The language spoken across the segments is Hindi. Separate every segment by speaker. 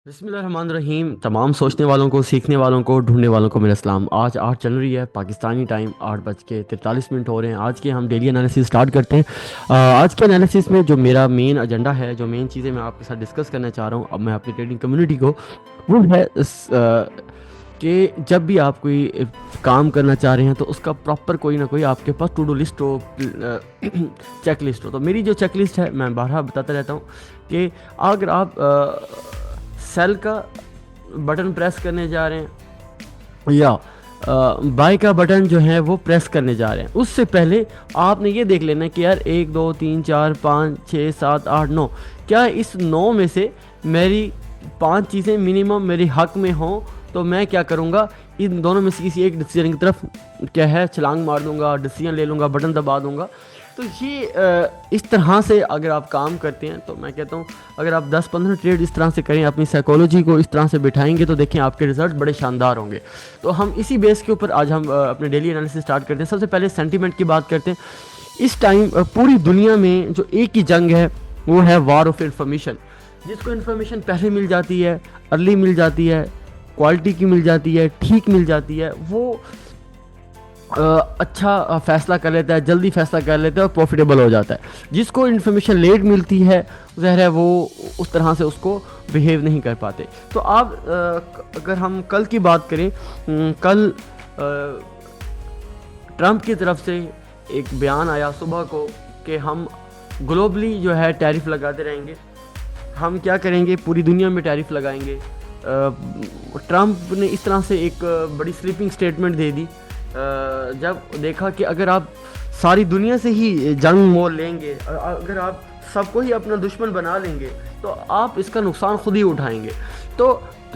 Speaker 1: बिस्मिल्लाहिर्रहमानिर्रहीम। तमाम सोचने वालों को, सीखने वालों को, ढूंढने वालों को मेरा सलाम। आज 8 जनवरी है, पाकिस्तानी टाइम 8:43 हो रहे हैं। आज के हम डेली एनालिसिस स्टार्ट करते हैं। आज के एनालिसिस में जो मेरा मेन एजेंडा है, जो मेन चीज़ें मैं आपके साथ डिस्कस करना चाह रहा हूँ अब मैं अपनी ट्रेडिंग कम्युनिटी को, वो है कि जब भी आप कोई काम करना चाह रहे हैं तो उसका प्रॉपर कोई ना कोई आपके पास टू डू लिस्ट हो, चेक लिस्ट हो। तो मेरी जो चेक लिस्ट है मैं बारहा बताता रहता हूँ कि अगर आप सेल का बटन प्रेस करने जा रहे हैं या बाय का बटन जो है वो प्रेस करने जा रहे हैं, उससे पहले आपने ये देख लेना है कि यार 1 2 3 4 5 6 7 8 9, क्या इस 9 में से मेरी 5 चीज़ें मिनिमम मेरे हक में हों, तो मैं क्या करूँगा, इन दोनों में से किसी एक डिसीजन की तरफ क्या है छलांग मार दूंगा, डिसीजन ले लूँगा, बटन दबा दूंगा। तो ये इस तरह से अगर आप काम करते हैं तो मैं कहता हूँ अगर आप 10-15 ट्रेड इस तरह से करें, अपनी साइकोलॉजी को इस तरह से बिठाएंगे तो देखें आपके रिजल्ट बड़े शानदार होंगे। तो हम इसी बेस के ऊपर आज हम अपने डेली एनालिसिस स्टार्ट करते हैं। सबसे पहले सेंटीमेंट की बात करते हैं। इस टाइम पूरी दुनिया में जो एक ही जंग है वो है वार ऑफ इंफॉर्मेशन। जिसको इन्फॉर्मेशन पहले मिल जाती है, अर्ली मिल जाती है, क्वालिटी की मिल जाती है, ठीक मिल जाती है, वो अच्छा फ़ैसला कर लेता है, जल्दी फ़ैसला कर लेता है और प्रॉफिटेबल हो जाता है। जिसको इन्फॉर्मेशन लेट मिलती है ज़ाहिर है वो उस तरह से उसको बिहेव नहीं कर पाते। तो आप अगर हम कल की बात करें, कल ट्रंप की तरफ से एक बयान आया सुबह को कि हम ग्लोबली जो है टैरिफ लगाते रहेंगे। हम क्या करेंगे, पूरी दुनिया में टैरिफ लगाएंगे। ट्रंप ने इस तरह से एक बड़ी स्लीपिंग स्टेटमेंट दे दी। जब देखा कि अगर आप सारी दुनिया से ही जंग मोल लेंगे, अगर आप सबको ही अपना दुश्मन बना लेंगे तो आप इसका नुकसान खुद ही उठाएंगे। तो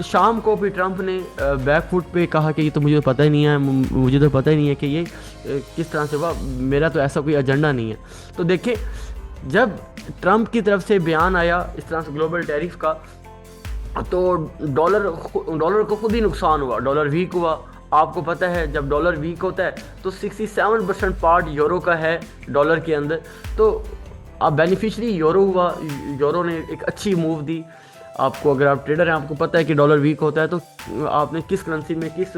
Speaker 1: शाम को भी ट्रंप ने बैक फुट पे कहा कि ये तो मुझे पता ही नहीं है, मुझे तो पता ही नहीं है कि ये किस तरह से हुआ, मेरा तो ऐसा कोई एजेंडा नहीं है। तो देखिए, जब ट्रंप की तरफ से बयान आया इस तरह से ग्लोबल टैरिफ का, तो डॉलर को खुद ही नुकसान हुआ, डॉलर वीक हुआ। आपको पता है जब डॉलर वीक होता है तो 67% पार्ट यूरो का है डॉलर के अंदर। तो अब बेनिफिशरी यूरो हुआ, यूरो ने एक अच्छी मूव दी आपको। अगर आप ट्रेडर हैं आपको पता है कि डॉलर वीक होता है तो आपने किस करेंसी में, किस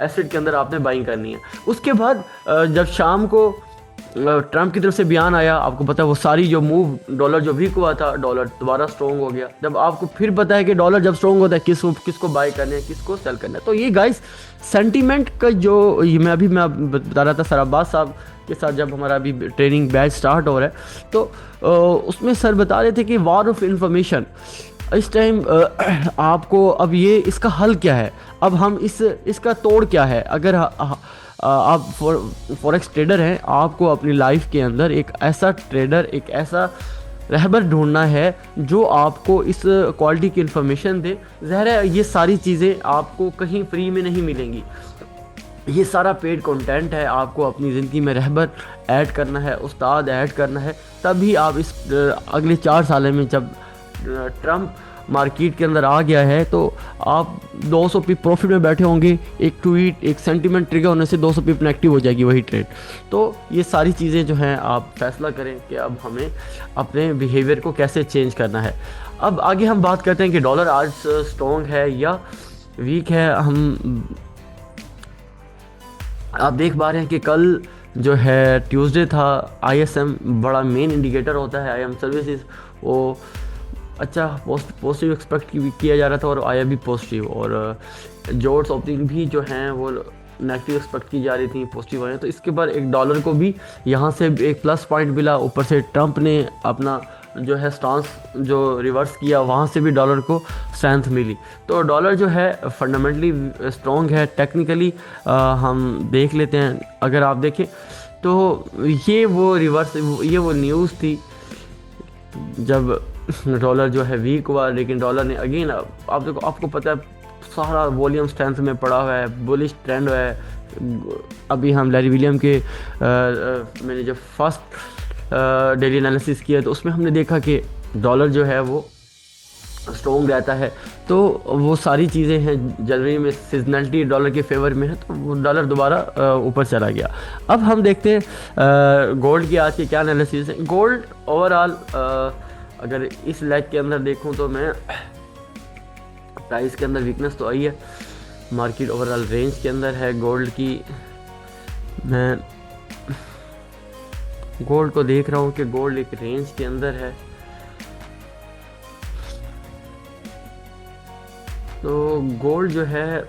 Speaker 1: एसेट के अंदर आपने बाइंग करनी है। उसके बाद जब शाम को ट्रंप की तरफ से बयान आया, आपको पता है वो सारी जो मूव, डॉलर जो वीक हुआ था डॉलर दोबारा स्ट्रॉन्ग हो गया। जब आपको फिर पता है कि डॉलर जब स्ट्रॉन्ग होता है किसको बाय करना है, किसको सेल करना है। तो ये गाइस सेंटीमेंट का जो ये मैं बता रहा था सर अब्बास साहब के साथ, जब हमारा अभी ट्रेनिंग बैच स्टार्ट हो रहा है तो उसमें सर बता रहे थे कि वॉर ऑफ इंफॉर्मेशन इस टाइम आपको अब ये इसका हल क्या है, अब हम इसका तोड़ क्या है। अगर आप फॉरेक्स ट्रेडर हैं, आपको अपनी लाइफ के अंदर एक ऐसा ट्रेडर, एक ऐसा रहबर ढूंढना है जो आपको इस क्वालिटी की इन्फॉर्मेशन दे। ज़ाहिर है ये सारी चीज़ें आपको कहीं फ्री में नहीं मिलेंगी, ये सारा पेड कंटेंट है। आपको अपनी ज़िंदगी में रहबर ऐड करना है, उस्ताद ऐड करना है, तभी आप इस अगले 4 साल में, जब ट्रंप मार्केट के अंदर आ गया है तो आप 200 पिप प्रॉफिट में बैठे होंगे। एक ट्वीट, एक सेंटीमेंट ट्रिगर होने से 200 पिप नेगेटिव हो जाएगी वही ट्रेड। तो ये सारी चीज़ें जो हैं आप फैसला करें कि अब हमें अपने बिहेवियर को कैसे चेंज करना है। अब आगे हम बात करते हैं कि डॉलर आज स्ट्रॉन्ग है या वीक है। आप देख पा रहे हैं कि कल जो है ट्यूसडे था, ISM बड़ा मेन इंडिकेटर होता है, IM सर्विसेज, वो अच्छा पॉजिटिव एक्सपेक्ट किया जा रहा था और आया भी पॉजिटिव, और जोर्स ओपनिंग भी जो हैं वो नेगेटिव एक्सपेक्ट की जा रही थी, पॉजिटिव आए। तो इसके बाद एक डॉलर को भी यहाँ से एक प्लस पॉइंट मिला। ऊपर से ट्रंप ने अपना जो है स्टांस जो रिवर्स किया, वहाँ से भी डॉलर को स्ट्रेंथ मिली। तो डॉलर जो है फंडामेंटली स्ट्रॉन्ग है। टेक्निकली हम देख लेते हैं, अगर आप देखें तो ये वो न्यूज़ थी जब डॉलर जो है वीक हुआ, लेकिन डॉलर ने अगेन, आप देखो, आपको पता है सारा वॉल्यूम स्ट्रेंथ में पड़ा हुआ है, बुलिश ट्रेंड है। अभी हम लैरी विलियम के मैंने जब फर्स्ट डेली एनालिसिस किया तो उसमें हमने देखा कि डॉलर जो है वो स्ट्रॉन्ग रहता है। तो वो सारी चीज़ें हैं, जनवरी में सीजनलिटी डॉलर के फेवर में है तो वो डॉलर दोबारा ऊपर चला गया। अब हम देखते हैं गोल्ड की आज की क्या एनालिसिस है। गोल्ड ओवरऑल अगर इस लेग के अंदर देखूं तो मैं प्राइस के अंदर वीकनेस तो आई है, मार्केट ओवरऑल रेंज के अंदर है गोल्ड की। मैं गोल्ड को देख रहा हूँ कि गोल्ड एक रेंज के अंदर है, तो गोल्ड जो है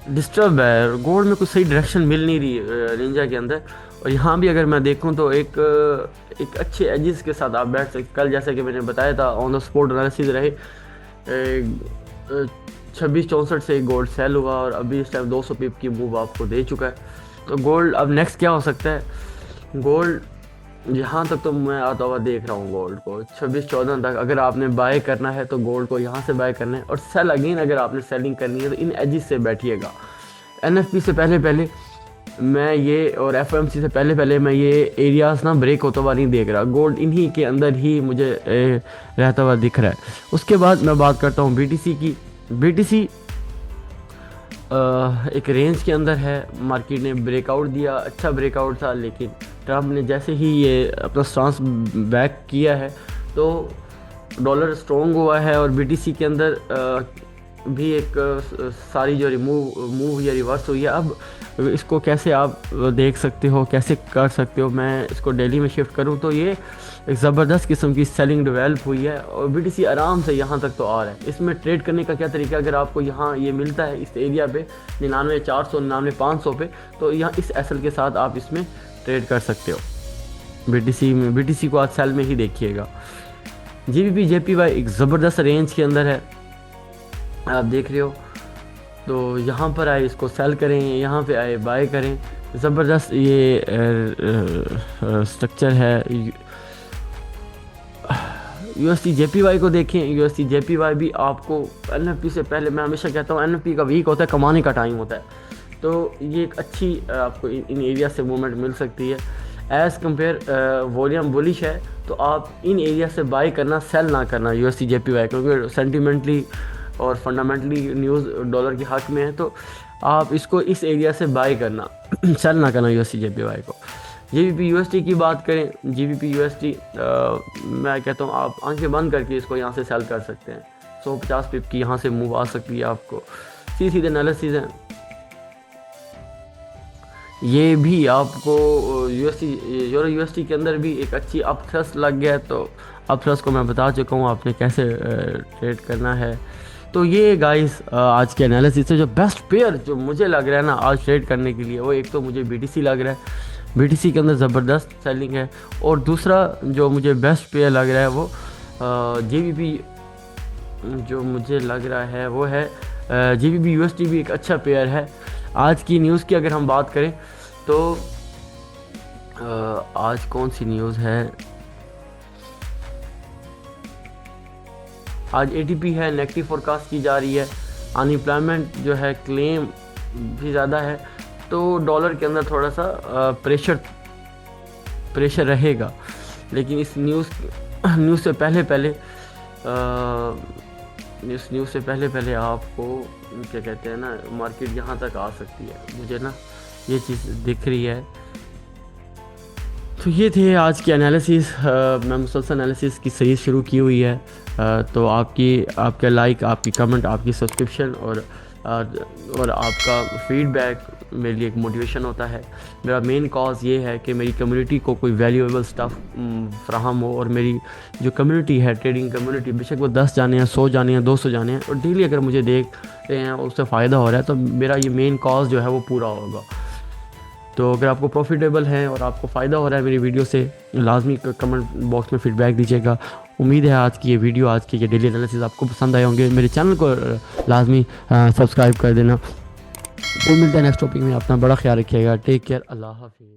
Speaker 1: डिस्टर्ब है, गोल्ड में कुछ सही डायरेक्शन मिल नहीं रही रेंजा के अंदर। और यहाँ भी अगर मैं देखूँ तो एक अच्छे एजिस के साथ आप बैठ सकते। कल जैसा कि मैंने बताया था ऑन द स्पॉट एनालिसिस रहे, 2664 से गोल्ड सेल हुआ और अभी इस टाइम 200 पिप की मूव आपको दे चुका है। तो गोल्ड अब नेक्स्ट क्या हो सकता है, गोल्ड यहाँ तक तो मैं आता हुआ देख रहा हूँ गोल्ड को 2614 तक। अगर आपने बाय करना है तो गोल्ड को यहाँ से बाय करना है, और सेल अगेन अगर आपने सेलिंग करनी है तो इन एजिस से बैठिएगा। एनएफपी से पहले पहले मैं ये, और एफओएमसी से पहले पहले मैं ये एरियाज ना ब्रेक होता हुआ नहीं देख रहा, गोल्ड इन्हीं के अंदर ही मुझे रहता हुआ दिख रहा है। उसके बाद मैं बात करता हूँ बीटीसी की। बीटीसी एक रेंज के अंदर है, मार्केट ने ब्रेकआउट दिया, अच्छा ब्रेकआउट था, लेकिन ट्रम्प ने जैसे ही ये अपना स्टांस बैक किया है तो डॉलर स्ट्रॉन्ग हुआ है। और बीटीसी के अंदर भी एक सारी जो मूव या रिवर्स हुई है। अब इसको कैसे आप देख सकते हो, कैसे कर सकते हो, मैं इसको डेली में शिफ्ट करूं तो ये एक ज़बरदस्त किस्म की सेलिंग डेवलप हुई है और बीटीसी आराम से यहाँ तक तो आ रहा है। इसमें ट्रेड करने का क्या तरीका, अगर आपको यहाँ ये मिलता है इस एरिया पे 99,400 99,500 पे, तो यहाँ इस एसएल के साथ आप इसमें ट्रेड कर सकते हो बीटीसी में। बीटीसी को आज सेल में ही देखिएगा। जीबीपी जेपीवाई एक ज़बरदस्त रेंज के अंदर है, आप देख रहे हो। तो यहाँ पर आए इसको सेल करें, यहाँ पे आए बाय करें, ज़बरदस्त ये स्ट्रक्चर है। यूएसडी जेपीवाई को देखें, यूएसडी जेपीवाई भी आपको एनएफपी से पहले, मैं हमेशा कहता हूँ एनएफपी का वीक होता है, कमाने का टाइम होता है, तो ये एक अच्छी आपको इन एरिया से मूवमेंट मिल सकती है। एज़ कम्पेयर वॉल्यूम बुलिश है तो आप इन एरिया से बाय करना, सेल ना करना यूएसडी जेपीवाई, क्योंकि सेंटिमेंटली और फंडामेंटली न्यूज़ डॉलर के हक में है, तो आप इसको इस एरिया से बाय करना सेल ना करना यूएसडी जेपीवाई को। जीबीपी यूएसडी की बात करें, जीबीपी यूएसडी मैं कहता हूँ आप आंखें बंद करके इसको यहाँ से सेल कर सकते हैं। 150 पिप की यहाँ से मूव आ सकती है आपको। सीधे एनालिसिस है, ये भी आपको यूएसडी यूरो यूएसडी के अंदर भी एक अच्छी अपथ्रस्ट लग गया है, तो अपथ्रस्ट को मैं बता चुका हूँ आपने कैसे ट्रेड करना है। तो ये गाइस आज के एनालिसिस से जो बेस्ट पेयर जो मुझे लग रहा है ना आज ट्रेड करने के लिए, वो एक तो मुझे बीटीसी लग रहा है, बीटीसी के अंदर ज़बरदस्त सेलिंग है, और दूसरा जो मुझे बेस्ट पेयर लग रहा है वो जीबीपी जो मुझे लग रहा है वो है जीबीपी यूएसडी भी एक अच्छा पेयर है। आज की न्यूज़ की अगर हम बात करें तो आज कौन सी न्यूज़ है, आज एटीपी है, नेगेटिव फोरकास्ट की जा रही है, अनएम्प्लॉयमेंट जो है क्लेम भी ज़्यादा है, तो डॉलर के अंदर थोड़ा सा प्रेशर रहेगा। लेकिन इस न्यूज़ से पहले पहले आपको क्या कहते हैं ना, मार्केट यहाँ तक आ सकती है, मुझे ना ये चीज़ दिख रही है। तो ये थे आज की एनालिसिस। मैं मुसलसल एनालिसिस की सीरीज़ शुरू की हुई है, तो आपका लाइक, आपकी कमेंट, आपकी सब्सक्रिप्शन और आपका फीडबैक मेरे लिए एक मोटिवेशन होता है। मेरा मेन कॉज ये है कि मेरी कम्युनिटी को कोई वैल्यूएबल स्टफ़ फ्राहम हो, और मेरी जो कम्युनिटी है, ट्रेडिंग कम्युनिटी, बेशक वो 10 जाने हैं, 100 जाने हैं, 200 जाने हैं, और डेली अगर मुझे देख रहे हैं उससे फ़ायदा हो रहा है, तो मेरा ये मेन कॉज जो है वो पूरा होगा। तो अगर आपको प्रॉफिटेबल है और आपको फ़ायदा हो रहा है मेरी वीडियो से, लाजमी कमेंट बॉक्स में फीडबैक दीजिएगा। उम्मीद है आज की ये वीडियो, आज की ये डेली एनालिसिस आपको पसंद आए होंगे। मेरे चैनल को लाजमी सब्सक्राइब कर देना। फिर मिलते हैं नेक्स्ट टॉपिक में। अपना बड़ा ख्याल रखिएगा। Take care. अल्लाह हाफिज़।